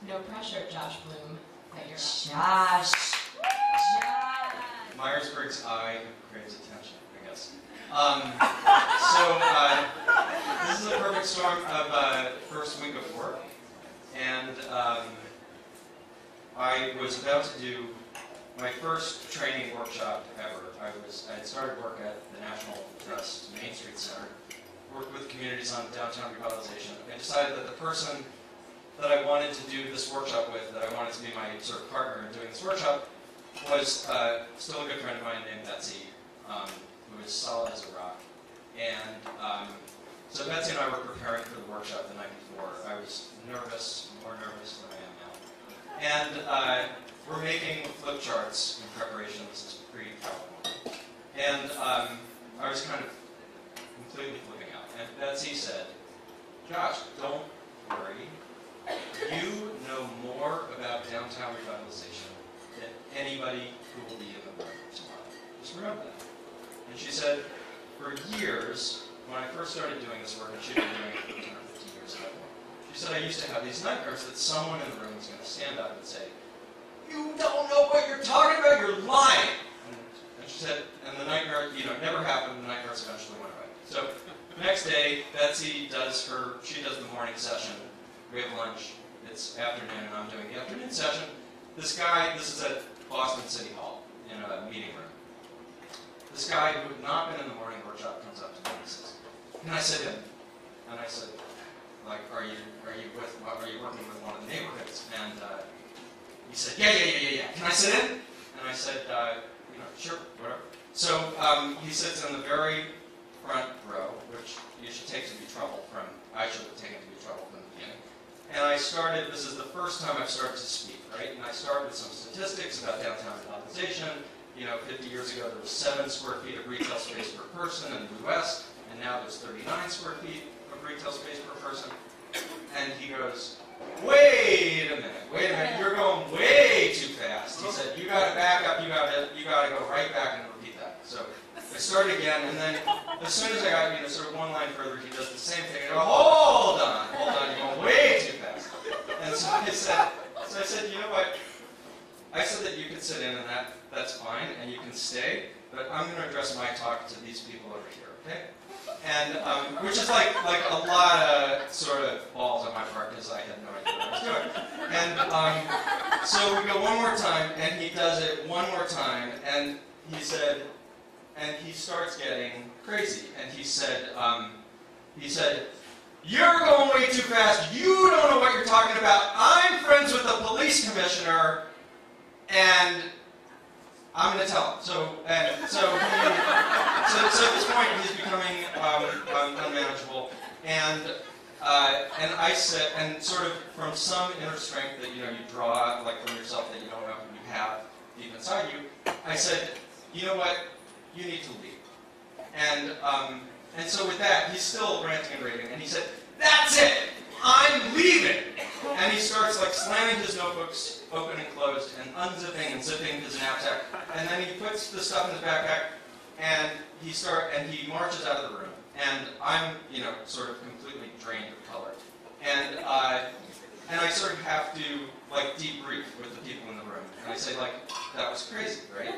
No pressure, Josh Bloom. That you're Josh. Myers-Briggs I creates attention, I guess. This is a perfect storm of first week of work, and I was about to do my first training workshop ever. I had started work at the National Trust Main Street Center, worked with communities on downtown revitalization. I decided that the person that I wanted to do this workshop with, that I wanted to be my sort of partner in doing this workshop, was still a good friend of mine named Betsy, who was solid as a rock. And so Betsy and I were preparing for the workshop the night before. I was nervous, more nervous than I am now. And we're making flip charts in preparation. This is pre-PowerPoint. And I was kind of completely flipping out. And Betsy said, "Josh, don't worry. You know more about downtown revitalization than anybody who will be in the room tomorrow. Just remember that." And she said, for years, when I first started doing this work, and she'd been doing it for 10 or 15 years ago, she said I used to have these nightmares that someone in the room was going to stand up and say, "You don't know what you're talking about, you're lying." And she said, and the nightmare, it never happened, the nightmares eventually went away. So the next day, Betsy does the morning session. We have lunch. It's afternoon, and I'm doing the afternoon session. This guy, this is at Boston City Hall in a meeting room. This guy who had not been in the morning workshop comes up to me and he says, "Can I sit in?" And I said, "Like, are you working with one of the neighborhoods?" And he said, "Yeah. Can I sit in?" And I said, "Sure, whatever." So he sits in the very front row, which you should take to be trouble from. I should have taken to be trouble from the beginning. And I started. This is the first time I've started to speak, right? And I start with some statistics about downtown revitalization. 50 years ago there was 7 square feet of retail space per person in the U.S., and now there's 39 square feet of retail space per person. And he goes, wait a minute, you're going way too fast." He said, "You got to back up, you got to go right back and repeat that." So I started again, and then as soon as I got sort of one line further, he does the same thing. I go, hold on, you're going way too fast. And so I said, "You know what? I said that you could sit in, and that's fine, and you can stay, but I'm going to address my talk to these people over here, okay?" And which is like a lot of sort of balls on my part, because I had no idea what I was doing. And so we go one more time, and he does it one more time, and he said, and he starts getting crazy, and he said, "You're going way too fast. You don't know what you're talking about. I'm friends with the police commissioner, and I'm going to tell him." So at this point, he's becoming unmanageable. And I said, and sort of from some inner strength that you draw like from yourself that you don't know you have deep inside you, I said, "You know what? You need to leave." And so with that, he's still ranting and raving, and he said, "That's it! I'm leaving!" And he starts like slamming his notebooks open and closed, and unzipping and zipping his knapsack, and then he puts the stuff in his backpack, and he marches out of the room. And I'm, sort of completely drained of color. And I sort of have to like debrief with the people in the room. And I say, like, "That was crazy, right?"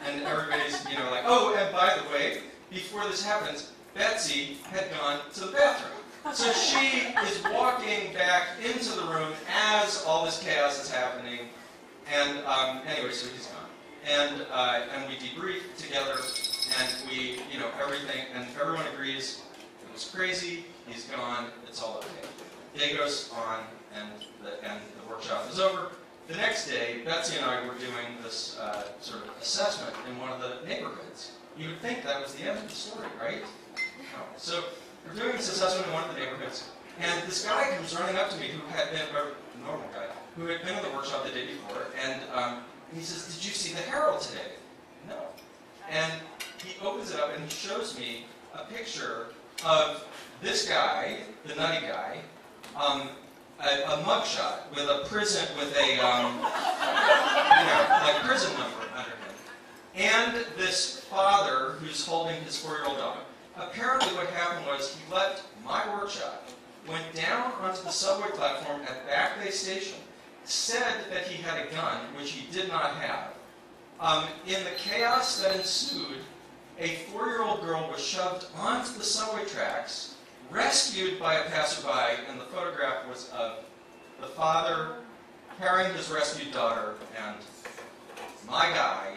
And everybody's, like, "Oh, and by the way, before this happens, Betsy had gone to the bathroom." So she is walking back into the room as all this chaos is happening. And anyway, so he's gone. And we debrief together, and we, everything, and everyone agrees it was crazy, he's gone, it's all okay. Day goes on, and the workshop is over. The next day, Betsy and I were doing this sort of assessment in one of the neighborhoods. You would think that was the end of the story, right? No. So we're doing this assessment in one of the neighborhoods, and this guy comes running up to me who had been a normal guy, who had been at the workshop the day before, and he says, "Did you see the Herald today?" "No." And he opens it up and he shows me a picture of this guy, the nutty guy, a mugshot with a prison, with a like prison number under him, and this father who's holding his 4-year-old dog. Apparently, what happened was he left my workshop, went down onto the subway platform at Back Bay Station, said that he had a gun, which he did not have. In the chaos that ensued, a 4-year-old girl was shoved onto the subway tracks, rescued by a passerby, and the photograph was of the father carrying his rescued daughter and my guy